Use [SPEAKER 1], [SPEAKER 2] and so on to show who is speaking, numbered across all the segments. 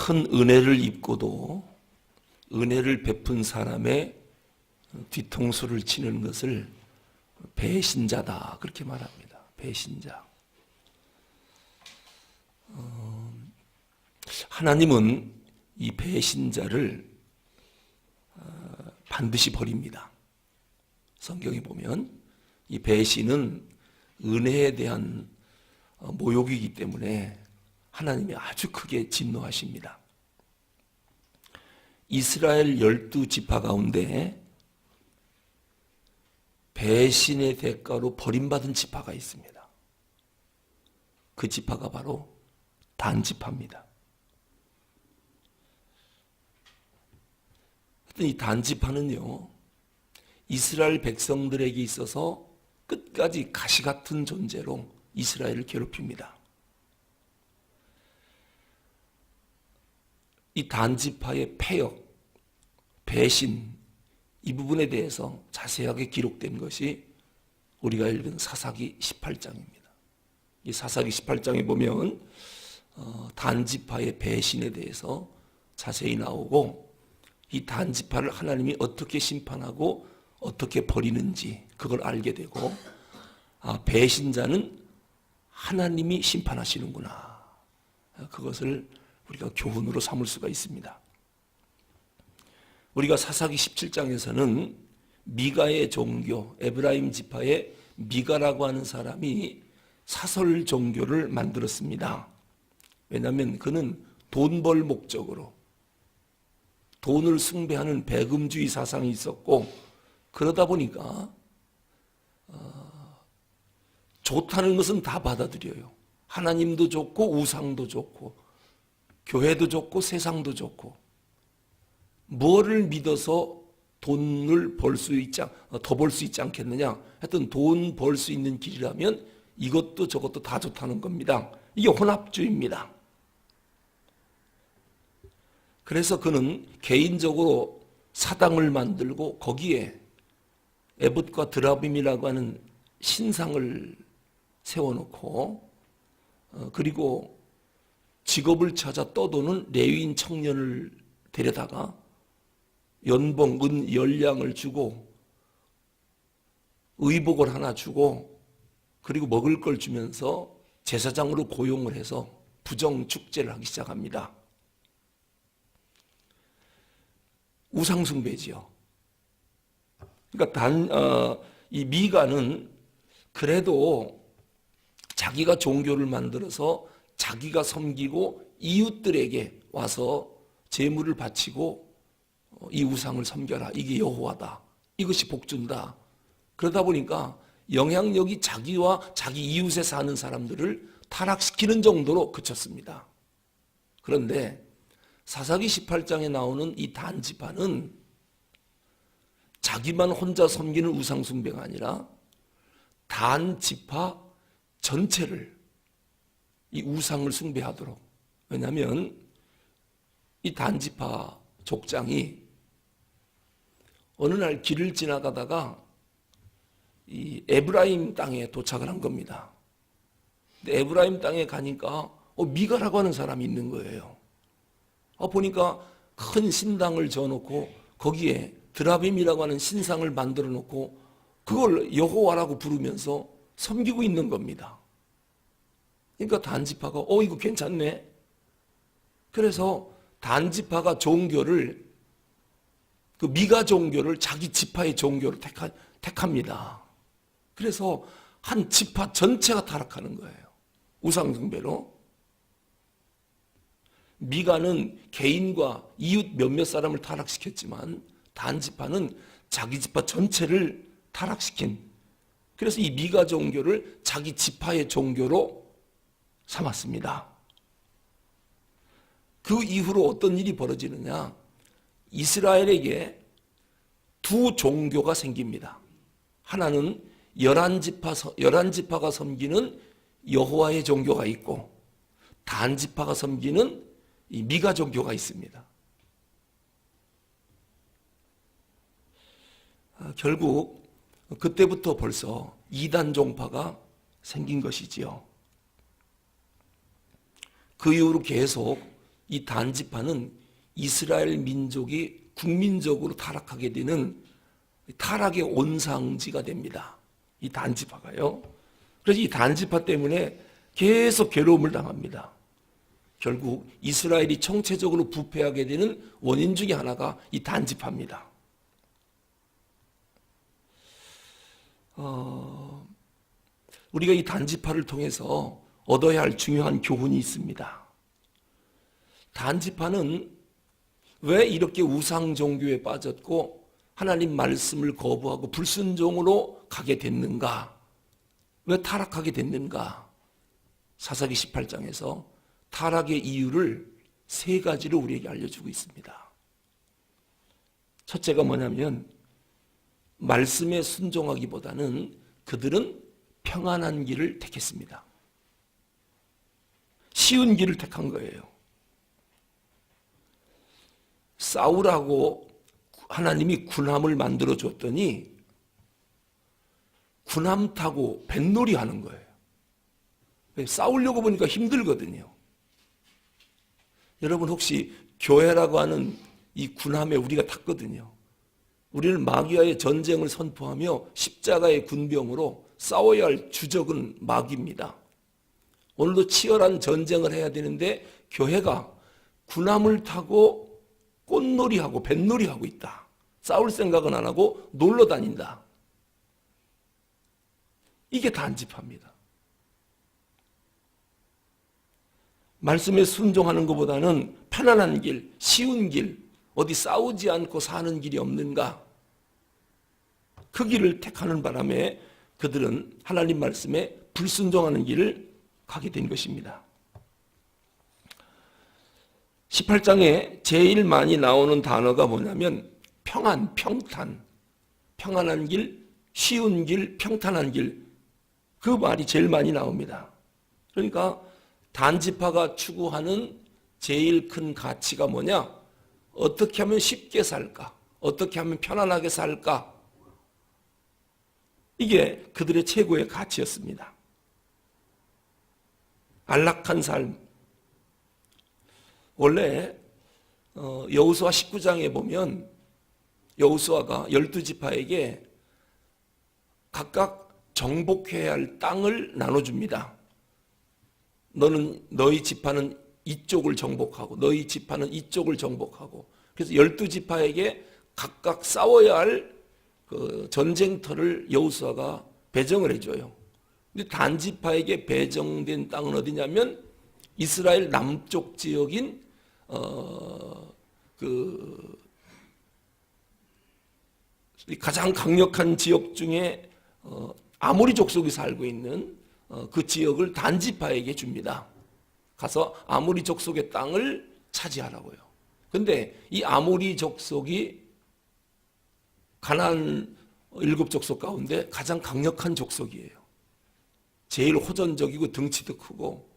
[SPEAKER 1] 큰 은혜를 입고도 은혜를 베푼 사람의 뒤통수를 치는 것을 배신자다 그렇게 말합니다. 배신자. 하나님은 이 배신자를 반드시 버립니다. 성경에 보면 이 배신은 은혜에 대한 모욕이기 때문에 하나님이 아주 크게 진노하십니다. 이스라엘 12지파 가운데 배신의 대가로 버림받은 지파가 있습니다. 그 지파가 바로 단지파입니다. 이 단지파는요, 이스라엘 백성들에게 있어서 끝까지 가시 같은 존재로 이스라엘을 괴롭힙니다. 이 단지파의 패역, 배신, 이 부분에 대해서 자세하게 기록된 것이 우리가 읽은 사사기 18장입니다. 이 사사기 18장에 보면 단지파의 배신에 대해서 자세히 나오고 이 단지파를 하나님이 어떻게 심판하고 어떻게 버리는지 그걸 알게 되고 배신자는 하나님이 심판하시는구나. 그것을 우리가 교훈으로 삼을 수가 있습니다. 우리가 사사기 17장에서는 미가의 종교, 에브라임 지파의 미가라고 하는 사람이 사설 종교를 만들었습니다. 왜냐하면 그는 돈 벌 목적으로 돈을 숭배하는 배금주의 사상이 있었고 그러다 보니까 좋다는 것은 다 받아들여요. 하나님도 좋고 우상도 좋고 교회도 좋고 세상도 좋고 뭐를 믿어서 돈을 벌 수 있지 더 벌 수 있지 않겠느냐. 하여튼 돈 벌 수 있는 길이라면 이것도 저것도 다 좋다는 겁니다. 이게 혼합주의입니다. 그래서 그는 개인적으로 사당을 만들고 거기에 에봇과 드라빔이라고 하는 신상을 세워놓고 그리고 직업을 찾아 떠도는 레위인 청년을 데려다가 연봉 은 10냥을 주고 의복을 하나 주고 그리고 먹을 걸 주면서 제사장으로 고용을 해서 부정축제를 하기 시작합니다. 우상숭배지요. 그러니까 이 미가는 그래도 자기가 종교를 만들어서 자기가 섬기고 이웃들에게 와서 제물을 바치고 이 우상을 섬겨라. 이게 여호와다. 이것이 복준다. 그러다 보니까 영향력이 자기와 자기 이웃에 사는 사람들을 타락시키는 정도로 그쳤습니다. 그런데 사사기 18장에 나오는 이 단지파는 자기만 혼자 섬기는 우상숭배가 아니라 단지파 전체를 이 우상을 숭배하도록. 왜냐하면 이 단지파 족장이 어느 날 길을 지나가다가 이 에브라임 땅에 도착을 한 겁니다. 근데 에브라임 땅에 가니까 미가라고 하는 사람이 있는 거예요. 보니까 큰 신당을 지어놓고 거기에 드라빔이라고 하는 신상을 만들어 놓고 그걸 여호와라고 부르면서 섬기고 있는 겁니다. 그러니까 단지파가 이거 괜찮네. 그래서 단지파가 종교를 그 미가 종교를 자기 지파의 종교로 택합니다. 그래서 한 지파 전체가 타락하는 거예요. 우상숭배로. 미가는 개인과 이웃 몇몇 사람을 타락시켰지만 단지파는 자기 지파 전체를 타락시킨. 그래서 이 미가 종교를 자기 지파의 종교로 삼았습니다. 그 이후로 어떤 일이 벌어지느냐? 이스라엘에게 두 종교가 생깁니다. 하나는 11지파가 섬기는 여호와의 종교가 있고 단지파가 섬기는 이 미가 종교가 있습니다. 결국 그때부터 벌써 이단 종파가 생긴 것이지요. 그 이후로 계속 이 단지파는 이스라엘 민족이 국민적으로 타락하게 되는 타락의 온상지가 됩니다. 이 단지파가요. 그래서 이 단지파 때문에 계속 괴로움을 당합니다. 결국 이스라엘이 총체적으로 부패하게 되는 원인 중에 하나가 이 단지파입니다. 우리가 이 단지파를 통해서 얻어야 할 중요한 교훈이 있습니다. 단지파는 왜 이렇게 우상 종교에 빠졌고 하나님 말씀을 거부하고 불순종으로 가게 됐는가? 왜 타락하게 됐는가? 사사기 18장에서 타락의 이유를 3가지로 우리에게 알려주고 있습니다. 첫째가 뭐냐면 말씀에 순종하기보다는 그들은 평안한 길을 택했습니다. 쉬운 길을 택한 거예요. 싸우라고 하나님이 군함을 만들어 줬더니 군함 타고 뱃놀이 하는 거예요. 싸우려고 보니까 힘들거든요. 여러분 혹시 교회라고 하는 이 군함에 우리가 탔거든요. 우리는 마귀와의 전쟁을 선포하며 십자가의 군병으로 싸워야 할 주적은 마귀입니다. 오늘도 치열한 전쟁을 해야 되는데 교회가 군함을 타고 꽃놀이하고 뱃놀이하고 있다. 싸울 생각은 안 하고 놀러 다닌다. 이게 단지파입니다. 말씀에 순종하는 것보다는 편안한 길, 쉬운 길, 어디 싸우지 않고 사는 길이 없는가? 그 길을 택하는 바람에 그들은 하나님 말씀에 불순종하는 길을 가게 된 것입니다. 18장에 제일 많이 나오는 단어가 뭐냐면 평안, 평탄, 평안한 길, 쉬운 길, 평탄한 길, 그 말이 제일 많이 나옵니다. 그러니까 단지파가 추구하는 제일 큰 가치가 뭐냐? 어떻게 하면 쉽게 살까? 어떻게 하면 편안하게 살까? 이게 그들의 최고의 가치였습니다. 안락한 삶. 원래 여호수아 19장에 보면 여호수아가 12지파에게 각각 정복해야 할 땅을 나눠줍니다. 너희 지파는 이쪽을 정복하고 너희 지파는 이쪽을 정복하고 그래서 12지파에게 각각 싸워야 할 그 전쟁터를 여호수아가 배정을 해줘요. 근데 단지파에게 배정된 땅은 어디냐면 이스라엘 남쪽 지역인 가장 강력한 지역 중에 아모리 족속이 살고 있는 그 지역을 단지파에게 줍니다. 가서 아모리 족속의 땅을 차지하라고요. 근데 이 아모리 족속이 가나안 7족속 가운데 가장 강력한 족속이에요. 제일 호전적이고 덩치도 크고.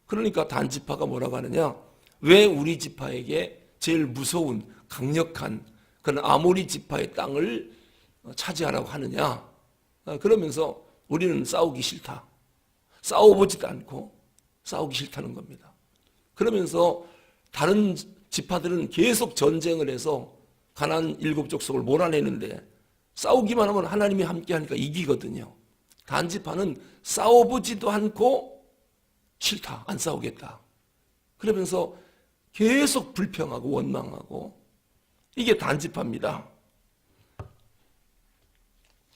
[SPEAKER 1] 그러니까 단지파가 뭐라고 하느냐? 왜 우리 지파에게 제일 무서운 강력한 그런 아모리 지파의 땅을 차지하라고 하느냐? 그러면서 우리는 싸우기 싫다. 싸워보지도 않고 싸우기 싫다는 겁니다. 그러면서 다른 지파들은 계속 전쟁을 해서 가나안 7족속을 몰아내는데 싸우기만 하면 하나님이 함께하니까 이기거든요. 단지파는 싸워보지도 않고 싫다, 안 싸우겠다. 그러면서 계속 불평하고 원망하고 이게 단지파입니다.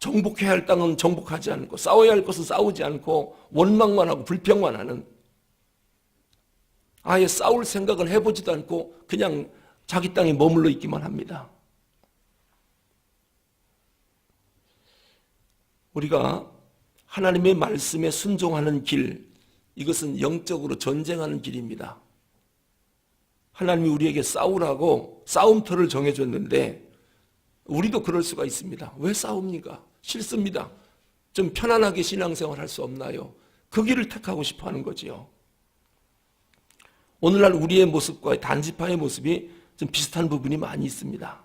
[SPEAKER 1] 정복해야 할 땅은 정복하지 않고 싸워야 할 것은 싸우지 않고 원망만 하고 불평만 하는, 아예 싸울 생각을 해보지도 않고 그냥 자기 땅에 머물러 있기만 합니다. 우리가 하나님의 말씀에 순종하는 길, 이것은 영적으로 전쟁하는 길입니다. 하나님이 우리에게 싸우라고 싸움터를 정해줬는데 우리도 그럴 수가 있습니다. 왜 싸웁니까? 싫습니다. 좀 편안하게 신앙생활 할 수 없나요? 그 길을 택하고 싶어 하는 거지요. 오늘날 우리의 모습과 단지파의 모습이 좀 비슷한 부분이 많이 있습니다.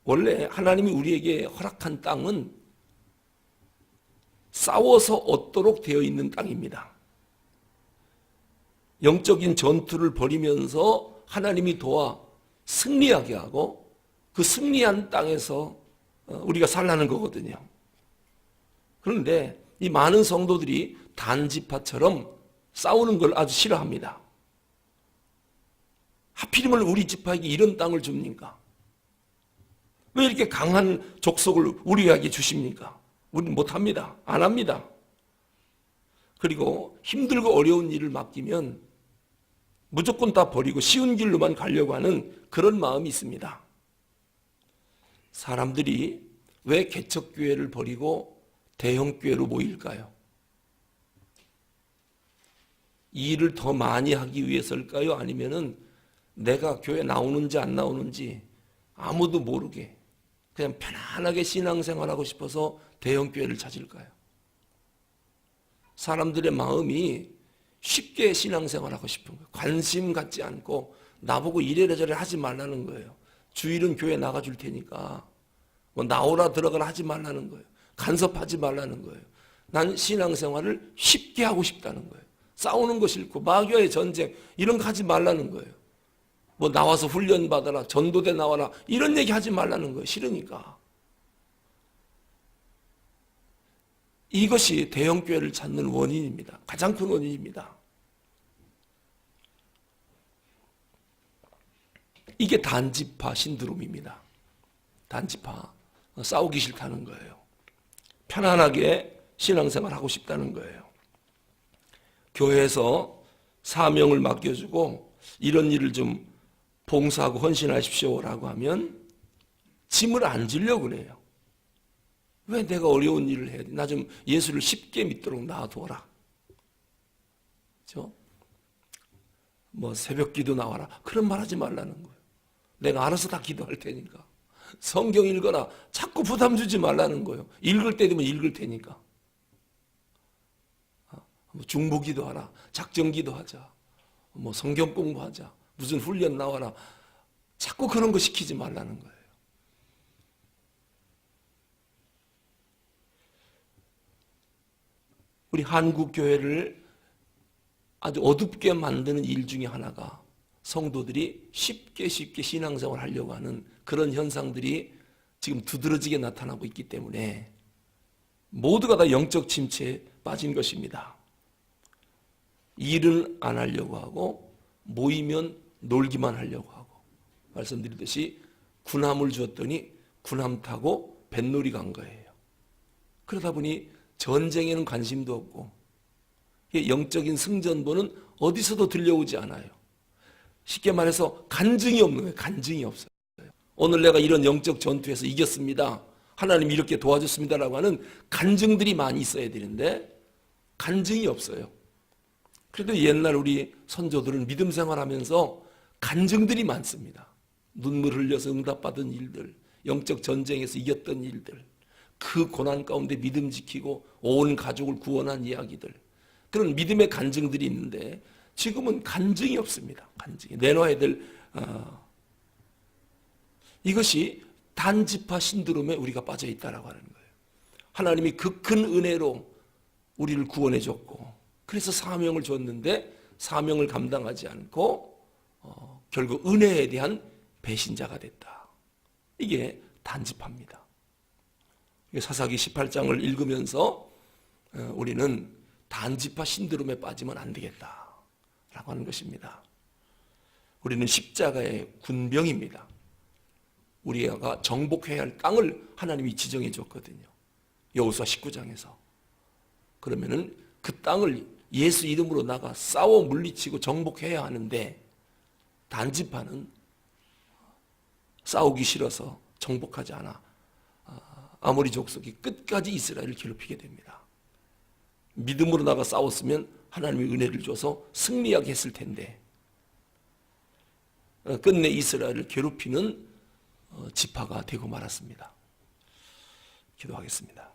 [SPEAKER 1] 원래 하나님이 우리에게 허락한 땅은 싸워서 얻도록 되어 있는 땅입니다. 영적인 전투를 벌이면서 하나님이 도와 승리하게 하고 그 승리한 땅에서 우리가 살라는 거거든요. 그런데 이 많은 성도들이 단지파처럼 싸우는 걸 아주 싫어합니다. 하필이면 우리 지파에게 이런 땅을 줍니까? 왜 이렇게 강한 족속을 우리에게 주십니까? 우리는 못합니다. 안 합니다. 그리고 힘들고 어려운 일을 맡기면 무조건 다 버리고 쉬운 길로만 가려고 하는 그런 마음이 있습니다. 사람들이 왜 개척교회를 버리고 대형교회로 모일까요? 이 일을 더 많이 하기 위해서일까요? 아니면은 내가 교회 나오는지 안 나오는지 아무도 모르게 그냥 편안하게 신앙생활하고 싶어서 대형교회를 찾을까요? 사람들의 마음이 쉽게 신앙생활하고 싶은 거예요. 관심 갖지 않고 나보고 이래저래 하지 말라는 거예요. 주일은 교회 나가줄 테니까 뭐 나오라 들어가라 하지 말라는 거예요. 간섭하지 말라는 거예요. 난 신앙생활을 쉽게 하고 싶다는 거예요. 싸우는 거 싫고 마귀와의 전쟁 이런 거 하지 말라는 거예요. 뭐 나와서 훈련 받아라, 전도대 나와라 이런 얘기 하지 말라는 거예요. 싫으니까. 이것이 대형교회를 찾는 원인입니다. 가장 큰 원인입니다. 이게 단지파 신드롬입니다. 단지파. 싸우기 싫다는 거예요. 편안하게 신앙생활 하고 싶다는 거예요. 교회에서 사명을 맡겨주고 이런 일을 좀 봉사하고 헌신하십시오라고 하면 짐을 안 지려고 그래요. 왜 내가 어려운 일을 해야 돼? 나 좀 예수를 쉽게 믿도록 놔둬라. 그렇죠? 뭐 새벽 기도 나와라. 그런 말 하지 말라는 거예요. 내가 알아서 다 기도할 테니까. 성경 읽어라. 자꾸 부담 주지 말라는 거예요. 읽을 때 되면 읽을 테니까. 중보기도 하라. 작정기도 하자. 뭐 성경 공부하자. 무슨 훈련 나와라. 자꾸 그런 거 시키지 말라는 거예요. 우리 한국 교회를 아주 어둡게 만드는 일 중에 하나가 성도들이 쉽게 신앙생활 하려고 하는 그런 현상들이 지금 두드러지게 나타나고 있기 때문에 모두가 다 영적 침체에 빠진 것입니다. 일은 안 하려고 하고 모이면 놀기만 하려고 하고 말씀드리듯이 군함을 주었더니 군함 타고 뱃놀이 간 거예요. 그러다 보니 전쟁에는 관심도 없고 영적인 승전보는 어디서도 들려오지 않아요. 쉽게 말해서 간증이 없는 거예요. 간증이 없어요. 오늘 내가 이런 영적 전투에서 이겼습니다. 하나님이 이렇게 도와줬습니다라고 하는 간증들이 많이 있어야 되는데 간증이 없어요. 그래도 옛날 우리 선조들은 믿음 생활하면서 간증들이 많습니다. 눈물 흘려서 응답받은 일들, 영적 전쟁에서 이겼던 일들, 그 고난 가운데 믿음 지키고 온 가족을 구원한 이야기들, 그런 믿음의 간증들이 있는데 지금은 간증이 없습니다. 간증이 내놔야 될 이것이 단지파 신드롬에 우리가 빠져 있다라고 하는 거예요. 하나님이 그 큰 은혜로 우리를 구원해 줬고 그래서 사명을 줬는데 사명을 감당하지 않고 결국 은혜에 대한 배신자가 됐다. 이게 단지파입니다. 사사기 18장을 읽으면서 우리는 단지파 신드롬에 빠지면 안 되겠다라고 하는 것입니다. 우리는 십자가의 군병입니다. 우리가 정복해야 할 땅을 하나님이 지정해 줬거든요. 여호수아 19장에서. 그러면은 그 땅을 예수 이름으로 나가 싸워 물리치고 정복해야 하는데 단지파는 싸우기 싫어서 정복하지 않아 아모리 족속이 끝까지 이스라엘을 괴롭히게 됩니다. 믿음으로 나가 싸웠으면 하나님이 은혜를 줘서 승리하게 했을 텐데 끝내 이스라엘을 괴롭히는 지파가 되고 말았습니다. 기도하겠습니다.